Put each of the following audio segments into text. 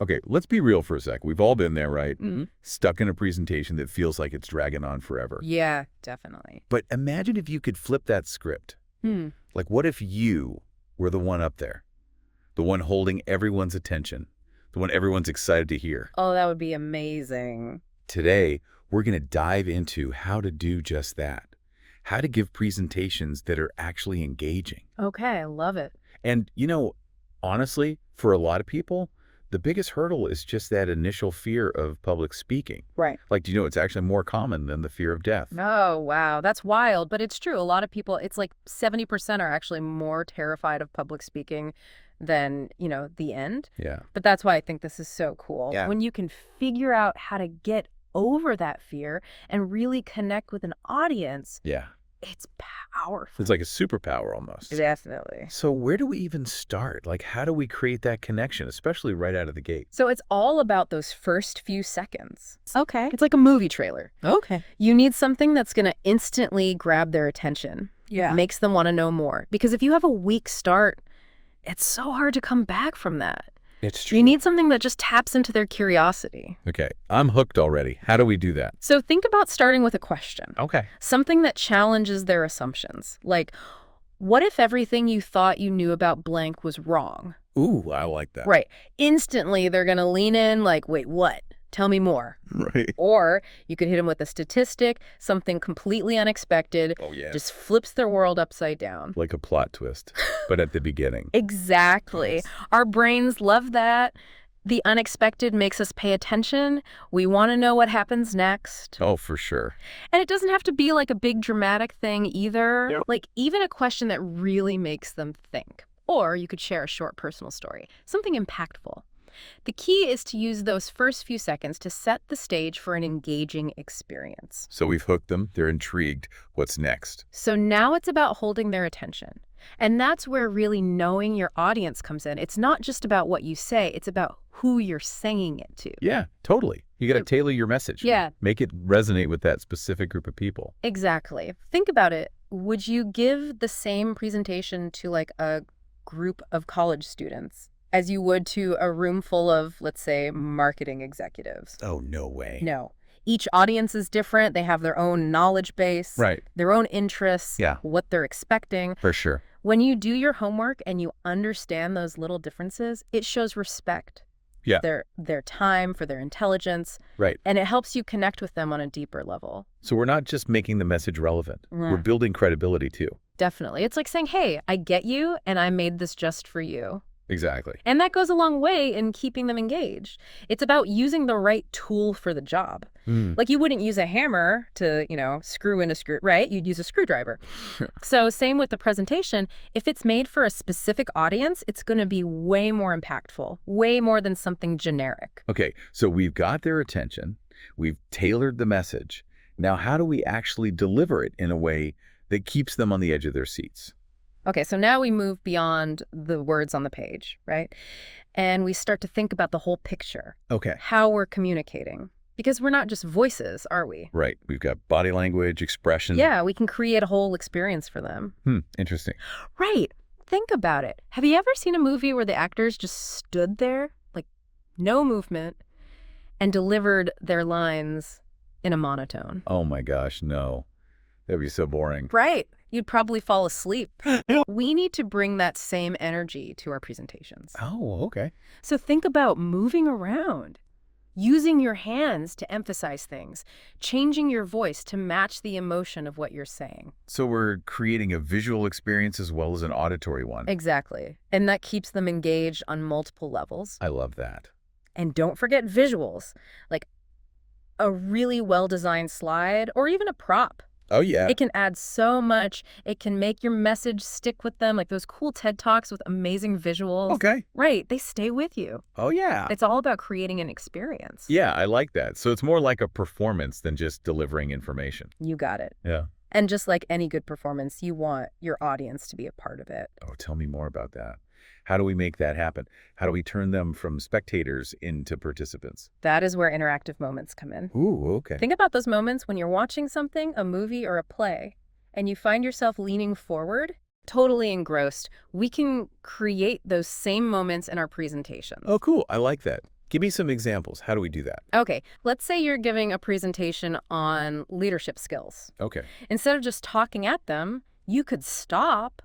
Okay, let's be real for a sec. We've all been there, right? Mm. Stuck in a presentation that feels like it's dragging on forever. Yeah, definitely. But imagine if you could flip that script. Hmm. Like, what if you were the one up there? The one holding everyone's attention? The one everyone's excited to hear? Oh, that would be amazing. Today, we're going to dive into how to do just that. How to give presentations that are actually engaging. Okay, I love it. And, honestly, for a lot of people, the biggest hurdle is just that initial fear of public speaking. Right. Like, it's actually more common than the fear of death. Oh, wow. That's wild, but it's true. A lot of people, it's like 70% are actually more terrified of public speaking than, the end. Yeah. But that's why I think this is so cool. Yeah. When you can figure out how to get over that fear and really connect with an audience, Yeah. it's powerful. It's like a superpower almost. Definitely. So where do we even start? Like, how do we create that connection, especially right out of the gate? So it's all about those first few seconds. Okay. It's like a movie trailer. Okay. You need something that's going to instantly grab their attention. Yeah. Makes them want to know more. Because if you have a weak start, it's so hard to come back from that. It's true. You need something that just taps into their curiosity. Okay, I'm hooked already. How do we do that? So think about starting with a question. Okay. Something that challenges their assumptions. Like, what if everything you thought you knew about blank was wrong? Ooh, I like that. Right. Instantly, they're going to lean in like, wait, what? Tell me more. Right. Or you could hit them with a statistic, something completely unexpected. Oh, yeah. Just flips their world upside down. Like a plot twist, but at the beginning. Exactly. Yes. Our brains love that. The unexpected makes us pay attention. We want to know what happens next. Oh, for sure. And it doesn't have to be like a big dramatic thing either. Yep. Like even a question that really makes them think. Or you could share a short personal story, something impactful. The key is to use those first few seconds to set the stage for an engaging experience. So we've hooked them. They're intrigued. What's next? So now it's about holding their attention. And that's where really knowing your audience comes in. It's not just about what you say, it's about who you're saying it to. Yeah, totally. You got to tailor your message. Yeah. Make it resonate with that specific group of people. Exactly. Think about it. Would you give the same presentation to like a group of college students as you would to a room full of, let's say, marketing executives? Oh, no way. No. Each audience is different. They have their own knowledge base, Right. their own interests, Yeah. what they're expecting. For sure. When you do your homework and you understand those little differences, it shows respect. Yeah. Their time, for their intelligence. Right. And it helps you connect with them on a deeper level. So we're not just making the message relevant. Yeah. We're building credibility too. Definitely. It's like saying, hey, I get you and I made this just for you. Exactly. And that goes a long way in keeping them engaged. It's about using the right tool for the job. Like you wouldn't use a hammer to, screw in a screw, right? You'd use a screwdriver. So same with the presentation. If it's made for a specific audience, it's going to be way more impactful, way more than something generic. Okay, so we've got their attention. We've tailored the message. Now, how do we actually deliver it in a way that keeps them on the edge of their seats? Okay, so now we move beyond the words on the page, right? And we start to think about the whole picture, Okay. how we're communicating. Because we're not just voices, are we? Right. We've got body language, expression. Yeah, we can create a whole experience for them. Interesting. Right. Think about it. Have you ever seen a movie where the actors just stood there, like no movement, and delivered their lines in a monotone? Oh my gosh, no. That'd be so boring. Right. You'd probably fall asleep. We need to bring that same energy to our presentations. Oh, okay. So think about moving around, using your hands to emphasize things, changing your voice to match the emotion of what you're saying. So we're creating a visual experience as well as an auditory one. Exactly. And that keeps them engaged on multiple levels. I love that. And don't forget visuals, like a really well-designed slide or even a prop. Oh, yeah. It can add so much. It can make your message stick with them, like those cool TED Talks with amazing visuals. Okay. Right. They stay with you. Oh, yeah. It's all about creating an experience. Yeah, I like that. So it's more like a performance than just delivering information. You got it. Yeah. And just like any good performance, you want your audience to be a part of it. Oh, tell me more about that. How do we make that happen? How do we turn them from spectators into participants? That is where interactive moments come in. Ooh, okay. Think about those moments when you're watching something, a movie or a play, and you find yourself leaning forward, totally engrossed. We can create those same moments in our presentations. Oh, cool. I like that. Give me some examples. How do we do that? Okay, let's say you're giving a presentation on leadership skills. Okay. Instead of just talking at them, you could stop,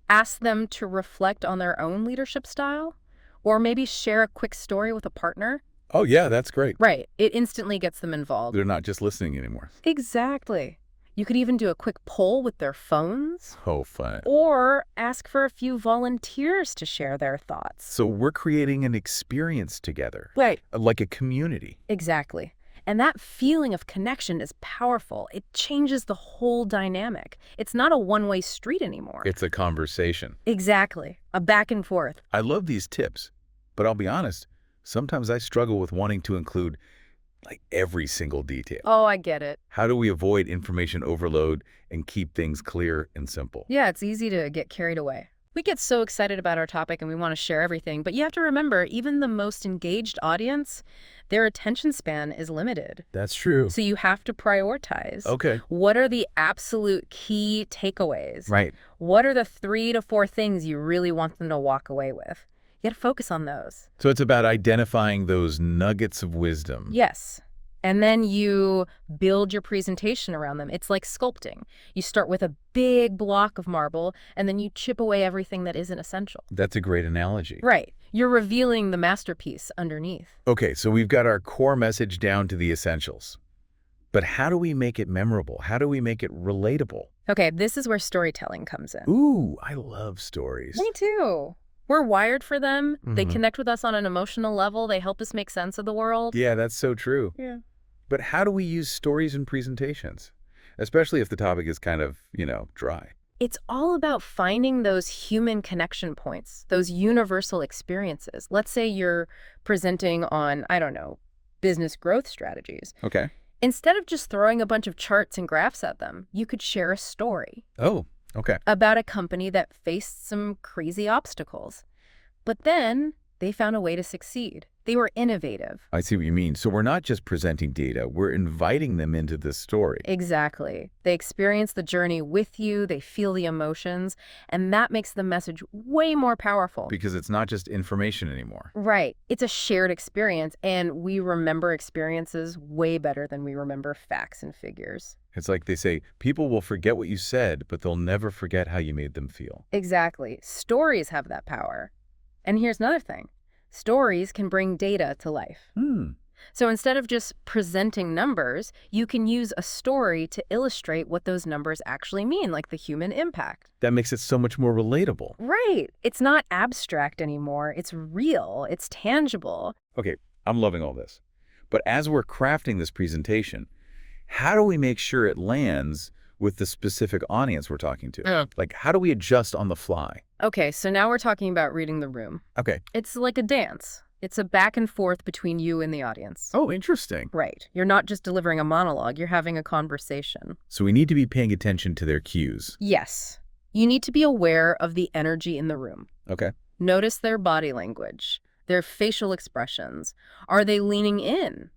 ask them to reflect on their own leadership style, or maybe share a quick story with a partner. Oh, yeah, that's great. Right, it instantly gets them involved. They're not just listening anymore. Exactly. You could even do a quick poll with their phones, Oh, fun. or ask for a few volunteers to share their thoughts. So we're creating an experience together, Right. like a community. Exactly. And that feeling of connection is powerful. It changes the whole dynamic. It's not a one-way street anymore. It's a conversation. Exactly. A back and forth. I love these tips, but I'll be honest, sometimes I struggle with wanting to include like every single detail. Oh, I get it. How do we avoid information overload and keep things clear and simple? Yeah, it's easy to get carried away. We get so excited about our topic and we want to share everything, but you have to remember, even the most engaged audience, their attention span is limited. That's true. So you have to prioritize. Okay. What are the absolute key takeaways? Right. What are the 3 to 4 things you really want them to walk away with? You got to focus on those. So it's about identifying those nuggets of wisdom. Yes. And then you build your presentation around them. It's like sculpting. You start with a big block of marble, and then you chip away everything that isn't essential. That's a great analogy. Right. You're revealing the masterpiece underneath. Okay, so we've got our core message down to the essentials. But how do we make it memorable? How do we make it relatable? Okay, this is where storytelling comes in. Ooh, I love stories. Me too. We're wired for them. They Mhm. connect with us on an emotional level. They help us make sense of the world. Yeah, that's so true. Yeah. But how do we use stories in presentations? Especially if the topic is kind of, dry. It's all about finding those human connection points, those universal experiences. Let's say you're presenting on, I don't know, business growth strategies. Okay. Instead of just throwing a bunch of charts and graphs at them, you could share a story Oh, okay. about a company that faced some crazy obstacles. But then they found a way to succeed. They were innovative. I see what you mean. So we're not just presenting data, we're inviting them into this story. Exactly. They experience the journey with you, they feel the emotions, and that makes the message way more powerful. Because it's not just information anymore. Right. It's a shared experience, and we remember experiences way better than we remember facts and figures. It's like they say, people will forget what you said, but they'll never forget how you made them feel. Exactly. Stories have that power. And here's another thing. Stories can bring data to life. So instead of just presenting numbers, you can use a story to illustrate what those numbers actually mean, like the human impact. That makes it so much more relatable. Right. It's not abstract anymore. It's real. It's tangible. Okay, I'm loving all this. But as we're crafting this presentation, how do we make sure it lands with the specific audience we're talking to? Like, how do we adjust on the fly? Okay, so now we're talking about reading the room. Okay. It's like a dance. It's a back and forth between you and the audience. Oh, interesting. Right. You're not just delivering a monologue, you're having a conversation. So we need to be paying attention to their cues. Yes. You need to be aware of the energy in the room. Okay. Notice their body language, their facial expressions. Are they leaning in?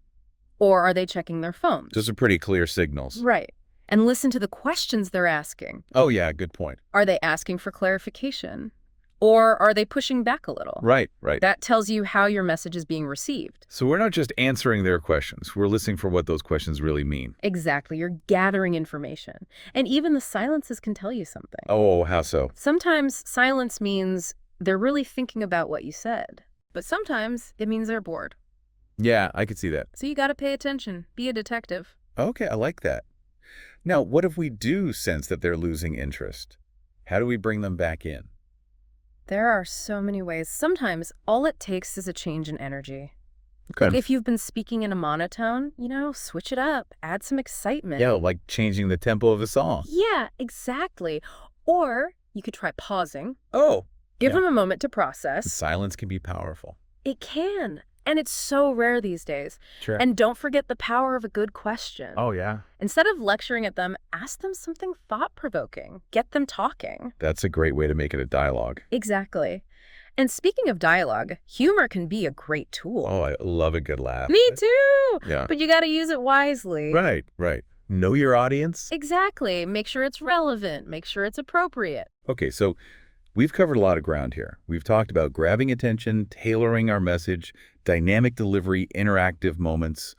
Or are they checking their phones? Those are pretty clear signals. Right. And listen to the questions they're asking. Oh, yeah, good point. Are they asking for clarification? Or are they pushing back a little? Right, right. That tells you how your message is being received. So we're not just answering their questions. We're listening for what those questions really mean. Exactly. You're gathering information. And even the silences can tell you something. Oh, how so? Sometimes silence means they're really thinking about what you said. But sometimes it means they're bored. Yeah, I could see that. So you got to pay attention. Be a detective. Okay, I like that. Now, what if we do sense that they're losing interest? How do we bring them back in? There are so many ways. Sometimes all it takes is a change in energy. Okay. Like if you've been speaking in a monotone, switch it up. Add some excitement. Yeah, like changing the tempo of a song. Yeah, exactly. Or you could try pausing. Oh. Give Yeah. them a moment to process. Silence can be powerful. It can. And it's so rare these days. Sure. And don't forget the power of a good question. Oh, yeah. Instead of lecturing at them, ask them something thought-provoking. Get them talking. That's a great way to make it a dialogue. Exactly. And speaking of dialogue, humor can be a great tool. Oh, I love a good laugh. Me too! Yeah. But you got to use it wisely. Right, right. Know your audience. Exactly. Make sure it's relevant. Make sure it's appropriate. Okay, so We've covered a lot of ground here. We've talked about grabbing attention, tailoring our message, dynamic delivery, interactive moments,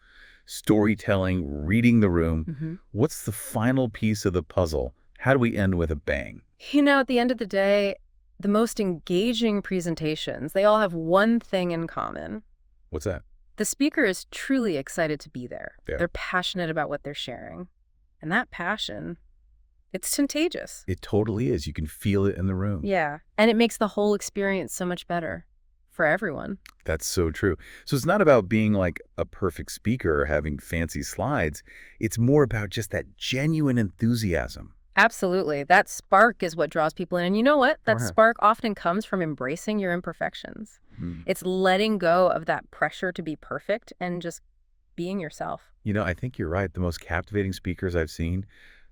storytelling, reading the room. What's the final piece of the puzzle? How do we end with a bang? At the end of the day, the most engaging presentations, they all have one thing in common. What's that? The speaker is truly excited to be there. Yeah. They're passionate about what they're sharing. And that passion, it's contagious. It totally is. You can feel it in the room. Yeah. And it makes the whole experience so much better for everyone. That's so true. So it's not about being like a perfect speaker or having fancy slides. It's more about just that genuine enthusiasm. Absolutely. That spark is what draws people in. And you know what? That spark often comes from embracing your imperfections. It's letting go of that pressure to be perfect and just being yourself. I think you're right. The most captivating speakers I've seen,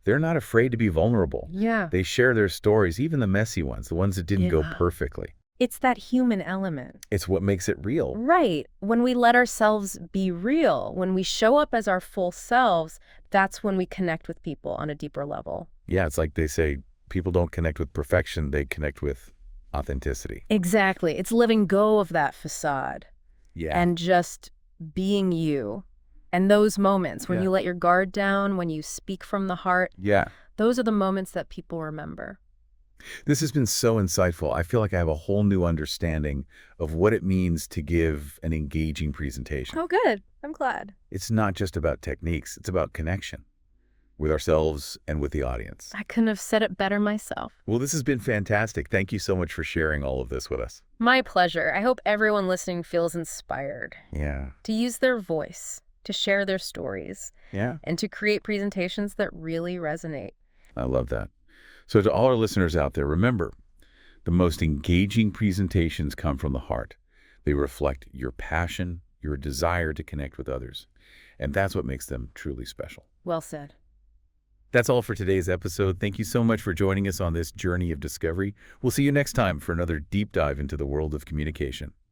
they're not afraid to be vulnerable. Yeah. They share their stories, even the messy ones, the ones that didn't go perfectly. It's that human element. It's what makes it real. Right. When we let ourselves be real, when we show up as our full selves, that's when we connect with people on a deeper level. Yeah, it's like they say, people don't connect with perfection, they connect with authenticity. Exactly. It's letting go of that facade. Yeah. And just being you. And those moments when you let your guard down, when you speak from the heart, those are the moments that people remember. This has been so insightful. I feel like I have a whole new understanding of what it means to give an engaging presentation. Oh, good. I'm glad. It's not just about techniques. It's about connection with ourselves and with the audience. I couldn't have said it better myself. Well, this has been fantastic. Thank you so much for sharing all of this with us. My pleasure. I hope everyone listening feels inspired. Yeah. To use their voice, to share their stories. Yeah. And to create presentations that really resonate. I love that. So to all our listeners out there, remember, the most engaging presentations come from the heart. They reflect your passion, your desire to connect with others. And that's what makes them truly special. Well said. That's all for today's episode. Thank you so much for joining us on this journey of discovery. We'll see you next time for another deep dive into the world of communication.